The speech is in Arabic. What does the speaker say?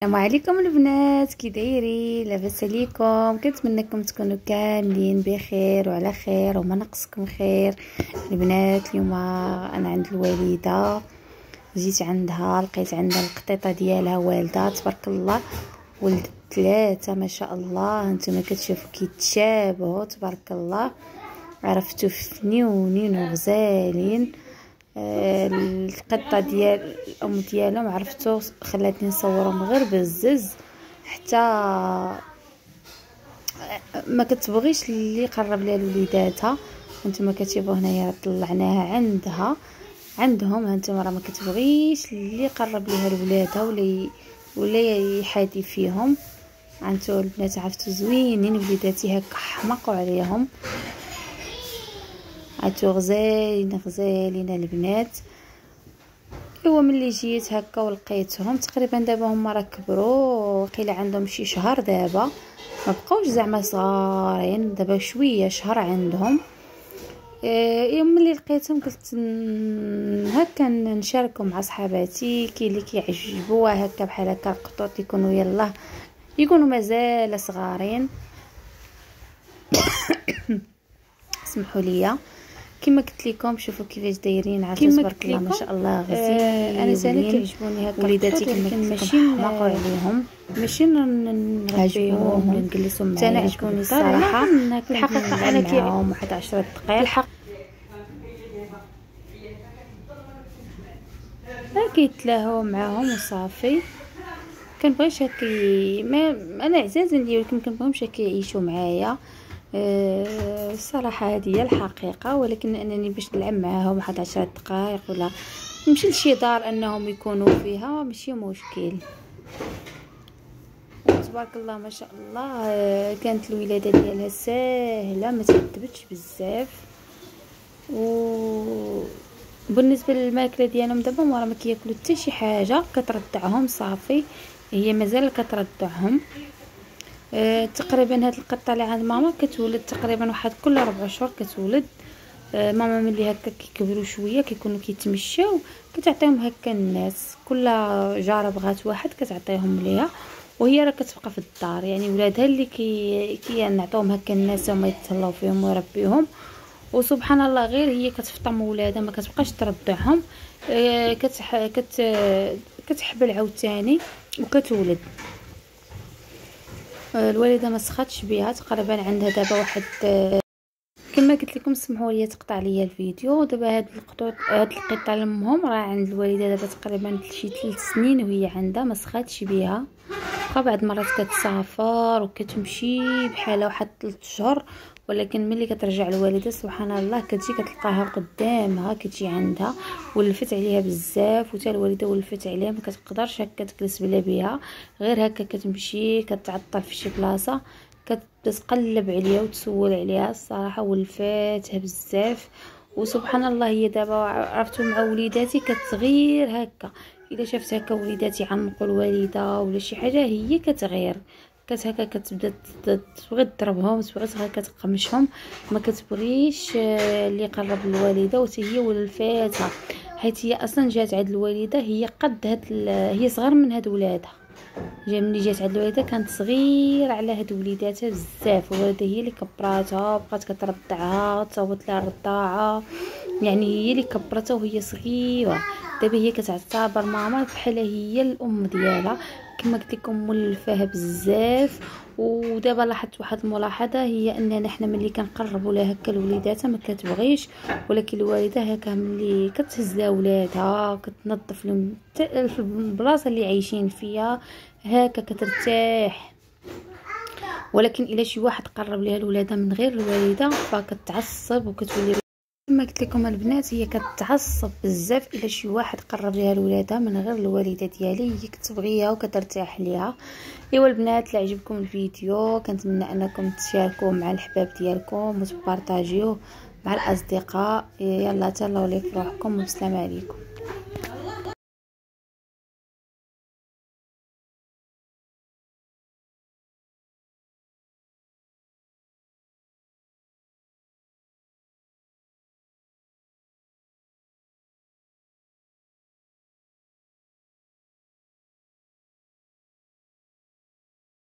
السلام عليكم البنات، كي دايرين؟ لاباس عليكم؟ كنتمنىكم تكونوا كاملين بخير وعلى خير وما نقصكم خير. البنات اليوم انا عند الوالده، جيت عندها لقيت عندها القطيطه ديالها والده تبارك الله، ولدت 3 ما شاء الله. هانتوما كتشوفوا كيتشابهوا تبارك الله، عرفتوا فنيونين وغزالين. القطه ديال الام ديالهم عرفتو خلاتني نصورهم غير بالزز، حتى ما كتبغيش اللي يقرب لها لوليداتها. هانتوما كتشوفوا هنايا طلعناها عندهم، هانتوما راه ما كتبغيش اللي يقرب لها لولادها ولا يحادي فيهم. هانتو البنات عرفتو زوينين وليداتي هكا حماقوا عليهم، عرفتو غزالين البنات. هو ملي جيت هكا ولقيتهم تقريبا دابا هما راه كبروا، وقيله عندهم شي شهر دابا، ما بقاوش زعما صغارين دابا، شويه شهر عندهم. يوم ملي لقيتهم قلت هكا نشاركهم مع صحاباتي، كاين اللي كيعجبوها هكا بحال هكا القطوط يكونوا يلاه يكونوا مازال صغارين. اسمحوا لي كما قلت لكم، شوفوا كيفاش دايرين، عرفتوا تبارك الله ما شاء الله غزالين. انا سالك كيعجبوني هكا وليداتي كما قلت لكم، حماقوا عليهم، ماشي نربيهم ونجلسوا معاهم. انا عجبوني الصراحه الحقيقه، انا معاهم واحد 10 دقائق كيتلاهوا معاهم وصافي. كنبغيش هكا ما انا عزازا ليا، ولكن كنبغيهمش هكا يعيشوا معايا. الصراحه هذه هي الحقيقه، ولكن انني باش نلعب معاهم واحد 10 دقائق ولا نمشي لشي دار انهم يكونوا فيها ماشي مشكل. تبارك الله ما شاء الله. كانت الولاده ديالها ساهله، ما تعذبتش بزاف. وبالنسبه للماكله ديالهم دابا ما كياكلوا حتى شي حاجه، كترضعهم صافي، هي مازال كترضعهم. تقريبا هاد القطه اللي عند ماما كتولد تقريبا واحد كل 4 شهور كتولد. ماما ملي هكا كيكبروا شويه كيكونوا كيتمشاو كتعطيهم هكا الناس، كل جاره بغات واحد كتعطيهم ليها، وهي راه كتبقى في الدار. يعني ولادها اللي نعطيهم هكا الناس هما يتهلاو فيهم ويربيهم. وسبحان الله غير هي كتفطم ولادها، ما كتبقاش ترضعهم. كتحبل عاوتاني وكتولد. الوالده ما سخاتش بها، تقريبا عندها دابا واحد كما قلت لكم. سمحوا لي تقطع ليا الفيديو. دابا هاد القطه لامهم راه عند الوالده دابا تقريبا شي 3 سنين وهي عندها، ما سخاتش بها. بعض مرات كتسافر وكتمشي بحالها واحد 3 شهور، ولكن ملي كترجع الوالده سبحان الله كتجي كتلقاها قدامها، كتجي عندها. ولفت عليها بزاف، وتا الوالده ولفت عليها، ما كتقدرش هكا تجلس بلا بها، غير هكا كتمشي كتعطل في شي بلاصه كتبدا تقلب عليها وتسول عليها. الصراحه ولفاتها بزاف. وسبحان الله هي دابا عرفتوا مع وليداتي كتغير هكا، الا شافت هكا وليداتي عنقوا الوالده ولا شي حاجه هي كتغير، هكا كتبدا تبغي تضربهم، تبغي هكا تقمشهم، ما كتبغيش اللي يقرب الوالده. وحتى هي ولفاتها، حيت هي اصلا جات عند الوالده هي قد هي صغر من هاد ولادها. ملي جات عند الوالده كانت صغيره على هاد وليداتها بزاف، والوالده هي اللي كبراتها وبقات كترضعها تصوت لها الرضاعه، يعني هي اللي كبرتها وهي صغيره. دابا هي كتعتبر ماما بحال هي الام ديالها، كما قلت لكم مولفاها بزاف. ودابا لاحظت واحد الملاحظه، هي اننا حنا ملي كنقربوا لها هكا لوليداتها ما كتبغيش، ولكن الوالده هكا ملي كتهز لها ولادها كتنظف لهم في البلاصه اللي عايشين فيها هكا كترتاح. ولكن الا شي واحد قرب لها الولاده من غير الوالده فكتعصب وكتولي كما قلت لكم البنات، هي كتعصب بزاف الا شي واحد قرب ليها الولاده من غير الوالده ديالي، هي كتبغيها وكترتاح ليها. ايوا البنات، اللي عجبكم الفيديو كنتمنى انكم تشاركوه مع الحباب ديالكم وتبارطاجيوه مع الاصدقاء. يلا تهلاو لي في روحكم والسلام عليكم.